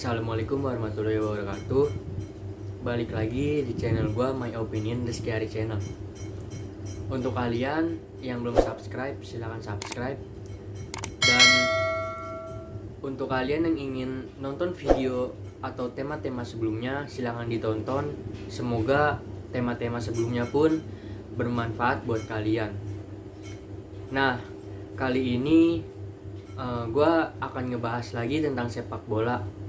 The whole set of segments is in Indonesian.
Assalamualaikum warahmatullahi wabarakatuh. Balik lagi di channel gua My Opinion Rizky Hari Channel. Untuk kalian yang belum subscribe, silahkan subscribe. Dan untuk kalian yang ingin nonton video atau tema-tema sebelumnya, silahkan ditonton. Semoga tema-tema sebelumnya pun bermanfaat buat kalian. Nah, kali ini gue akan ngebahas lagi tentang sepak bola.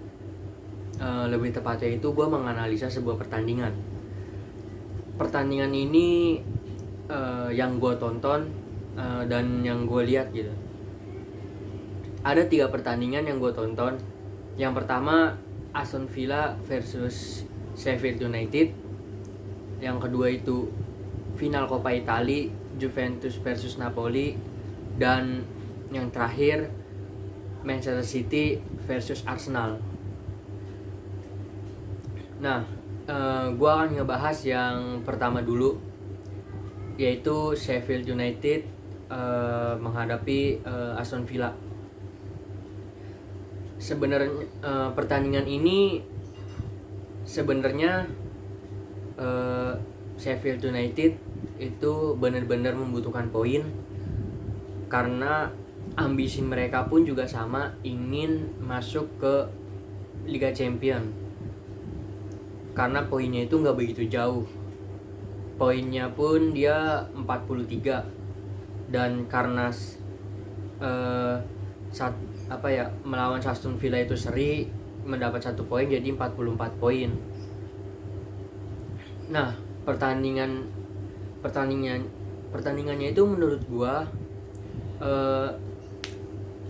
Lebih tepatnya itu gue menganalisa sebuah pertandingan. Pertandingan ini yang gue tonton dan yang gue lihat gitu. Ada 3 pertandingan yang gue tonton. Yang pertama Aston Villa versus Sheffield United. Yang kedua itu final Coppa Italia Juventus versus Napoli. Dan yang terakhir Manchester City versus Arsenal. Nah, gue akan ngebahas yang pertama dulu, yaitu Sheffield United menghadapi Aston Villa. Sebenarnya pertandingan ini sebenarnya Sheffield United itu benar-benar membutuhkan poin, karena ambisi mereka pun juga sama, ingin masuk ke Liga Champions. Karena poinnya itu nggak begitu jauh, poinnya pun dia 43, dan karena melawan Aston Villa itu seri, mendapat 1 poin jadi 44 poin. Nah, pertandingannya itu menurut gua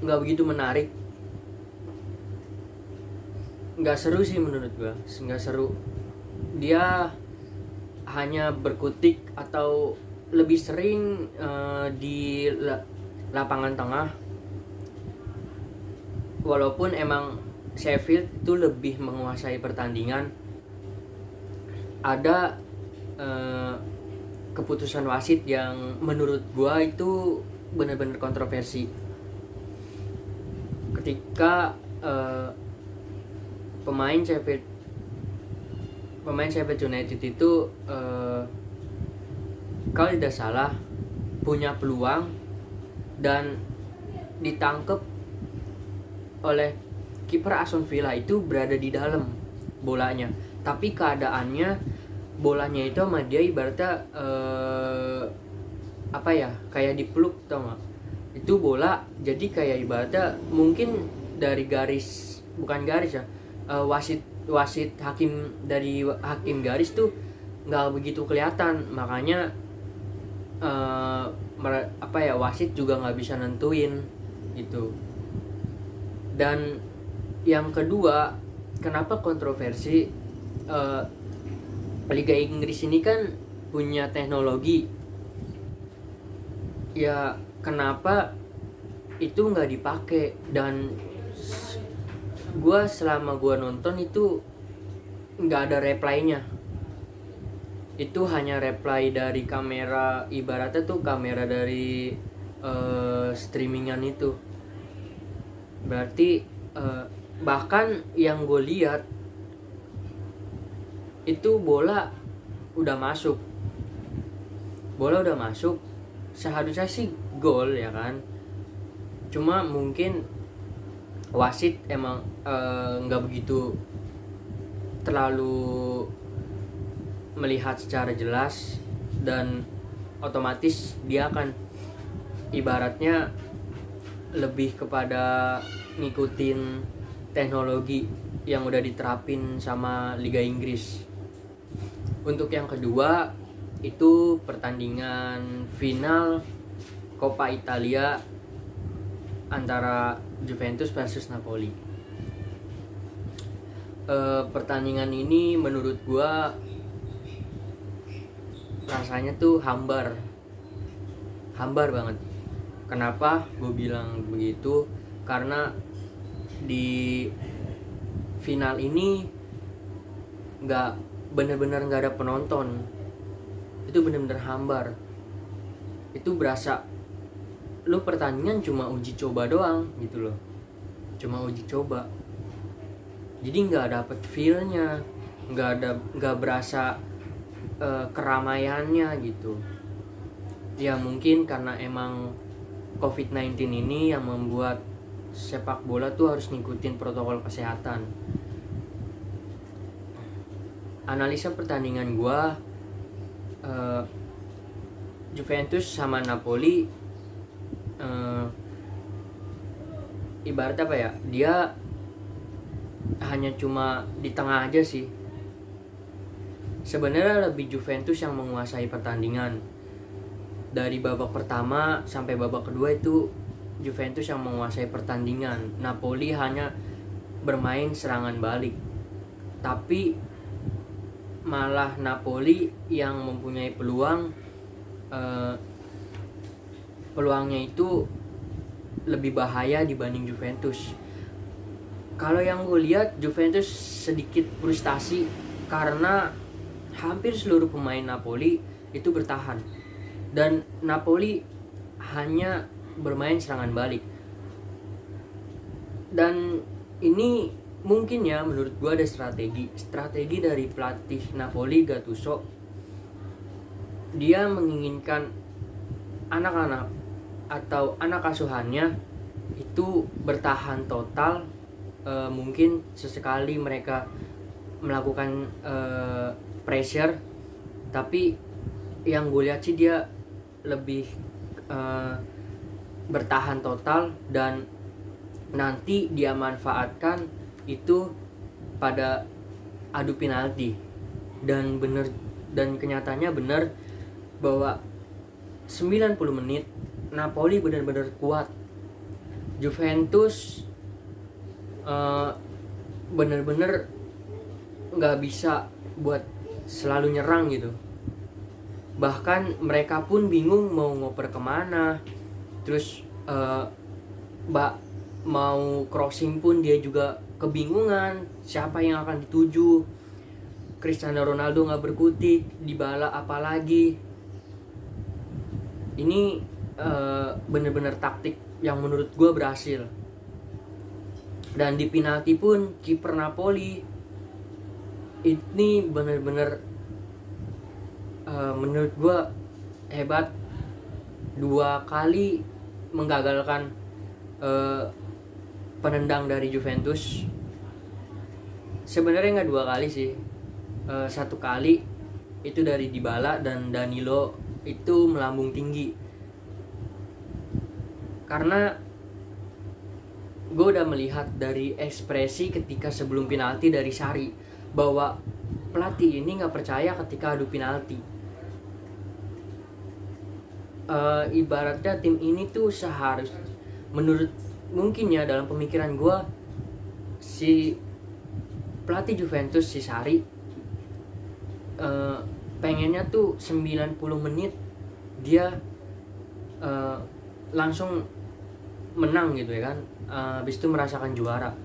nggak begitu menarik, nggak seru sih menurut gua, nggak seru. Dia hanya berkutik atau lebih sering di lapangan tengah, walaupun emang Sheffield itu lebih menguasai pertandingan. Ada keputusan wasit yang menurut gua itu benar-benar kontroversi. Ketika pemain Sheffield United itu kalau tidak salah punya peluang dan ditangkap oleh kiper Aston Villa, itu berada di dalam bolanya, tapi keadaannya bolanya itu sama dia ibaratnya kayak dipeluk, tau gak? Itu bola jadi kayak ibaratnya mungkin dari garis, bukan garis ya, wasit hakim garis tuh nggak begitu kelihatan, makanya wasit juga nggak bisa nentuin gitu. Dan yang kedua, kenapa kontroversi, Liga Inggris ini kan punya teknologi ya, kenapa itu nggak dipakai? Dan selama gue nonton itu nggak ada replaynya. Itu hanya replay dari kamera, ibaratnya tuh kamera dari streamingan itu. Berarti bahkan yang gue lihat itu bola udah masuk, seharusnya sih gol ya kan. Cuma mungkin wasit emang nggak begitu terlalu melihat secara jelas, dan otomatis dia akan ibaratnya lebih kepada ngikutin teknologi yang udah diterapin sama Liga Inggris. Untuk yang kedua itu pertandingan final Coppa Italia antara Juventus versus Napoli. Pertandingan ini menurut gua rasanya tuh hambar banget. Kenapa gue bilang begitu? Karena di final ini bener-bener nggak ada penonton. Itu bener-bener hambar. Itu berasa lu pertandingan cuma uji coba doang gitu loh, cuma uji coba. jadi nggak dapet feel-nya, nggak berasa keramaiannya gitu. Ya mungkin karena emang COVID-19 ini yang membuat sepak bola tuh harus ngikutin protokol kesehatan. Analisa pertandingan gua, Juventus sama Napoli, ibarat apa ya, dia hanya cuma di tengah aja sih. Sebenarnya lebih Juventus yang menguasai pertandingan. Dari babak pertama sampai babak kedua itu Juventus yang menguasai pertandingan. Napoli hanya bermain serangan balik. Tapi malah Napoli yang mempunyai peluang, peluangnya itu lebih bahaya dibanding Juventus. Kalau yang gue lihat, Juventus sedikit frustasi karena hampir seluruh pemain Napoli itu bertahan dan Napoli hanya bermain serangan balik. Dan ini mungkin ya menurut gue ada strategi dari pelatih Napoli, Gattuso. Dia menginginkan anak-anak atau anak asuhannya itu bertahan total. Mungkin sesekali mereka melakukan pressure, tapi yang gue lihat sih dia lebih bertahan total dan nanti dia manfaatkan itu pada adu penalti. Dan kenyataannya benar bahwa 90 menit Napoli benar-benar kuat. Juventus bener-bener nggak bisa buat selalu nyerang gitu. Bahkan mereka pun bingung mau ngoper kemana. Terus mau crossing pun dia juga kebingungan siapa yang akan dituju. Cristiano Ronaldo nggak berkutik, Dybala apalagi. Ini bener-bener taktik yang menurut gue berhasil. Dan di penalti pun kiper Napoli ini bener-bener menurut gue hebat. 2 kali menggagalkan penendang dari Juventus. Sebenarnya nggak 2 kali sih, 1 kali itu dari Dybala dan Danilo itu melambung tinggi. Karena gue udah melihat dari ekspresi ketika sebelum penalti dari Sarri bahwa pelatih ini nggak percaya ketika adu penalti. Ibaratnya tim ini tuh menurut mungkin ya dalam pemikiran gue, si pelatih Juventus si Sarri pengennya tuh 90 menit dia langsung menang gitu ya kan, habis itu merasakan juara.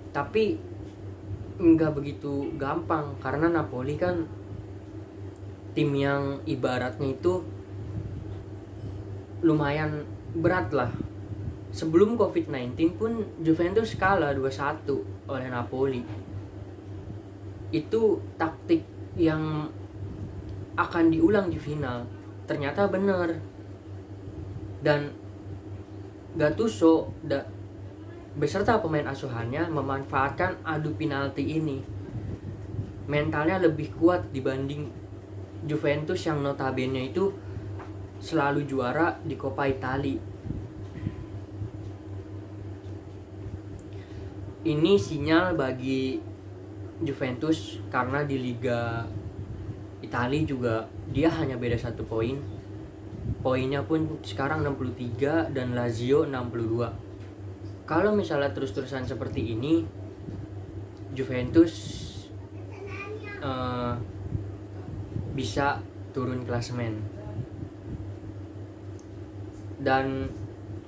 Tapi nggak begitu gampang karena Napoli kan tim yang ibaratnya itu lumayan berat lah. Sebelum COVID-19 pun Juventus kalah 2-1 oleh Napoli. Itu taktik yang akan diulang di final. Ternyata benar. Dan Gattuso beserta pemain asuhannya memanfaatkan adu penalti ini. Mentalnya lebih kuat dibanding Juventus yang notabene itu selalu juara di Coppa Italia. Ini sinyal bagi Juventus karena di Liga Italia juga dia hanya beda 1 poin. Poinnya pun sekarang 63 dan Lazio 62. Kalau misalnya terus-terusan seperti ini, Juventus bisa turun klasemen. Dan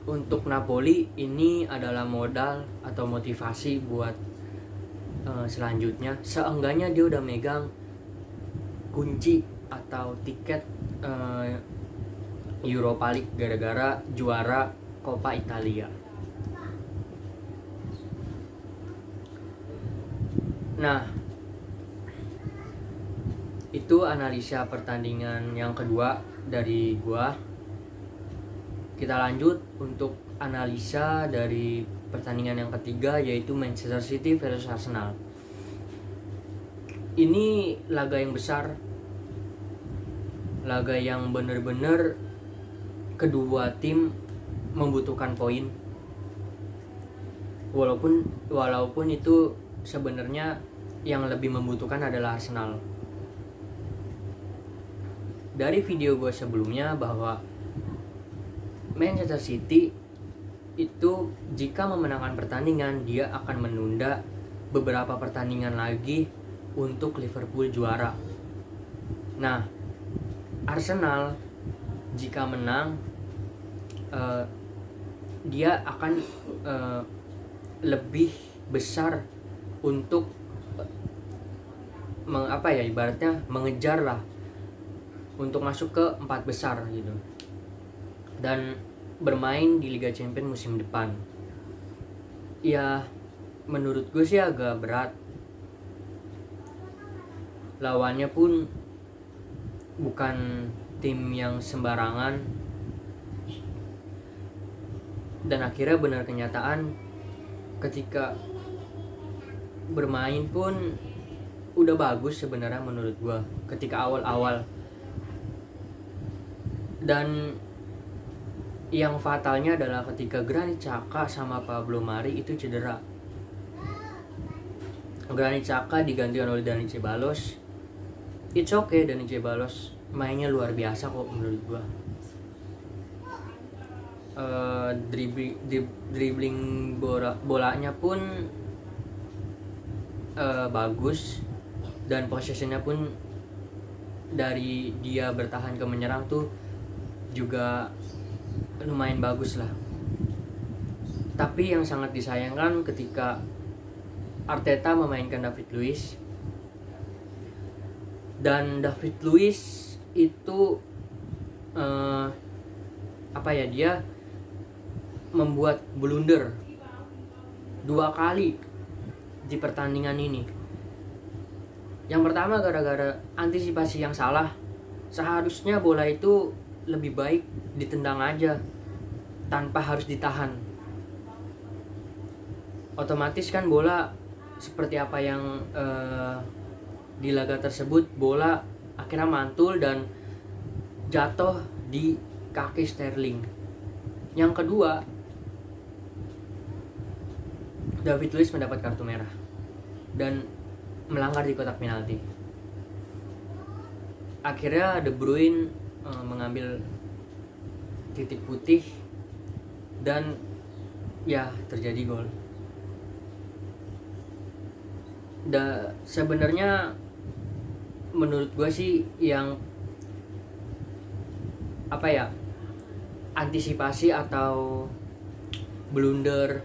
untuk Napoli ini adalah modal atau motivasi buat selanjutnya. Seenggaknya dia udah megang kunci atau tiket Europa League gara-gara juara Coppa Italia. Nah, itu analisa pertandingan yang kedua dari gua. Kita lanjut untuk analisa dari pertandingan yang ketiga, yaitu Manchester City versus Arsenal. Ini laga yang besar, laga yang benar-benar kedua tim membutuhkan poin. Walaupun itu sebenarnya yang lebih membutuhkan adalah Arsenal. Dari video gue sebelumnya bahwa Manchester City itu jika memenangkan pertandingan, dia akan menunda beberapa pertandingan lagi untuk Liverpool juara. Nah, Arsenal jika menang, dia akan lebih besar untuk ibaratnya mengejar lah untuk masuk ke 4 besar gitu dan bermain di Liga Champions musim depan. Ya, menurut gue sih agak berat. Lawannya pun bukan tim yang sembarangan. Dan akhirnya benar kenyataan ketika bermain pun udah bagus sebenarnya menurut gue ketika awal-awal. Dan yang fatalnya adalah ketika Granit Xhaka sama Pablo Mari itu cedera. Granit Xhaka digantikan oleh Dani Ceballos. It's okay, Dani Ceballos mainnya luar biasa kok menurut gua. Dribbling bolanya pun bagus, dan possessionnya pun dari dia bertahan ke menyerang tuh juga lumayan bagus lah. Tapi yang sangat disayangkan ketika Arteta memainkan David Luiz, dan David Luiz itu dia membuat blunder 2 kali di pertandingan ini. Yang pertama gara-gara antisipasi yang salah. Seharusnya bola itu lebih baik ditendang aja tanpa harus ditahan. Otomatis kan bola seperti apa yang di laga tersebut, bola akhirnya mantul dan jatuh di kaki Sterling. Yang kedua, David Luiz mendapat kartu merah dan melanggar di kotak penalti. Akhirnya De Bruyne mengambil titik putih dan ya terjadi gol. Sebenarnya menurut gue sih yang antisipasi atau blunder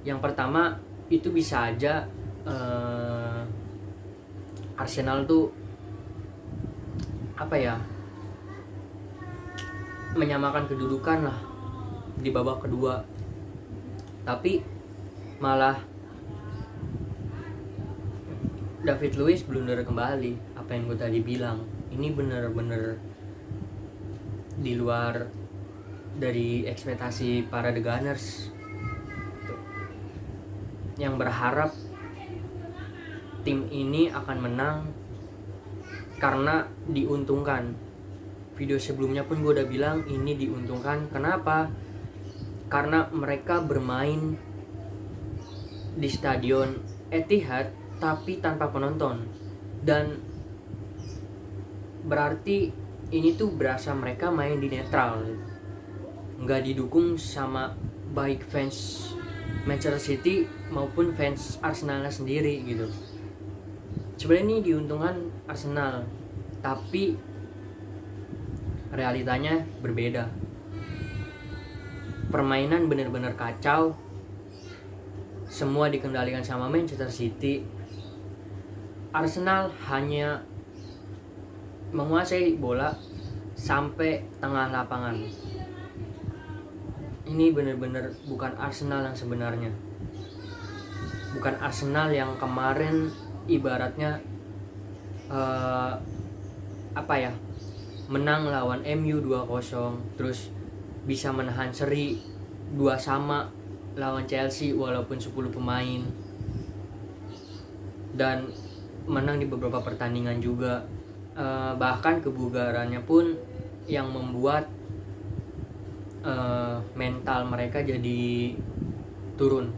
yang pertama itu bisa aja Arsenal tuh menyamakan kedudukan lah di babak kedua, tapi malah David Luiz blunder kembali. Apa yang gue tadi bilang, ini bener-bener di luar dari ekspektasi para The Gunners yang berharap tim ini akan menang karena diuntungkan. Video sebelumnya pun gue udah bilang ini diuntungkan. Kenapa? Karena mereka bermain di stadion Etihad tapi tanpa penonton, dan berarti ini tuh berasa mereka main di netral, nggak didukung sama baik fans Manchester City maupun fans Arsenalnya sendiri gitu. Sebenarnya ini diuntungkan Arsenal, tapi realitanya berbeda. Permainan benar-benar kacau. Semua dikendalikan sama Manchester City. Arsenal hanya menguasai bola sampai tengah lapangan. Ini benar-benar bukan Arsenal yang sebenarnya. Bukan Arsenal yang kemarin ibaratnya apa ya, menang lawan MU 2-0, terus bisa menahan seri 2-2 lawan Chelsea walaupun 10 pemain, dan menang di beberapa pertandingan juga. Bahkan kebugarannya pun yang membuat mental mereka jadi turun.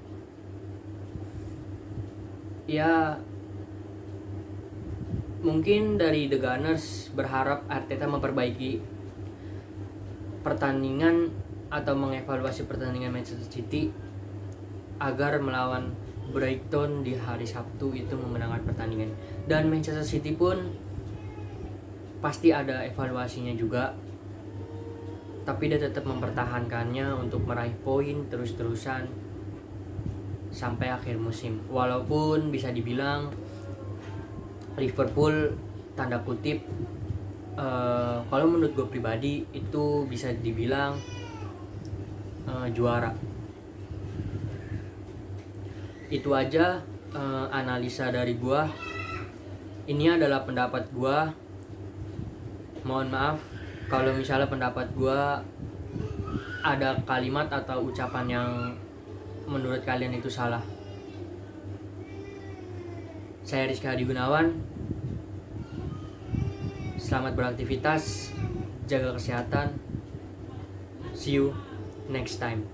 Ya mungkin dari The Gunners berharap Arteta memperbaiki pertandingan atau mengevaluasi pertandingan Manchester City agar melawan Brighton di hari Sabtu itu memenangkan pertandingan. Dan Manchester City pun pasti ada evaluasinya juga, tapi dia tetap mempertahankannya untuk meraih poin terus-terusan sampai akhir musim. Walaupun bisa dibilang Liverpool tanda kutip kalau menurut gue pribadi itu bisa dibilang juara. Itu aja analisa dari gue. Ini adalah pendapat gue. Mohon maaf kalau misalnya pendapat gue ada kalimat atau ucapan yang menurut kalian itu salah. Saya Rizky Hadi Gunawan. Selamat beraktivitas, jaga kesehatan. See you next time.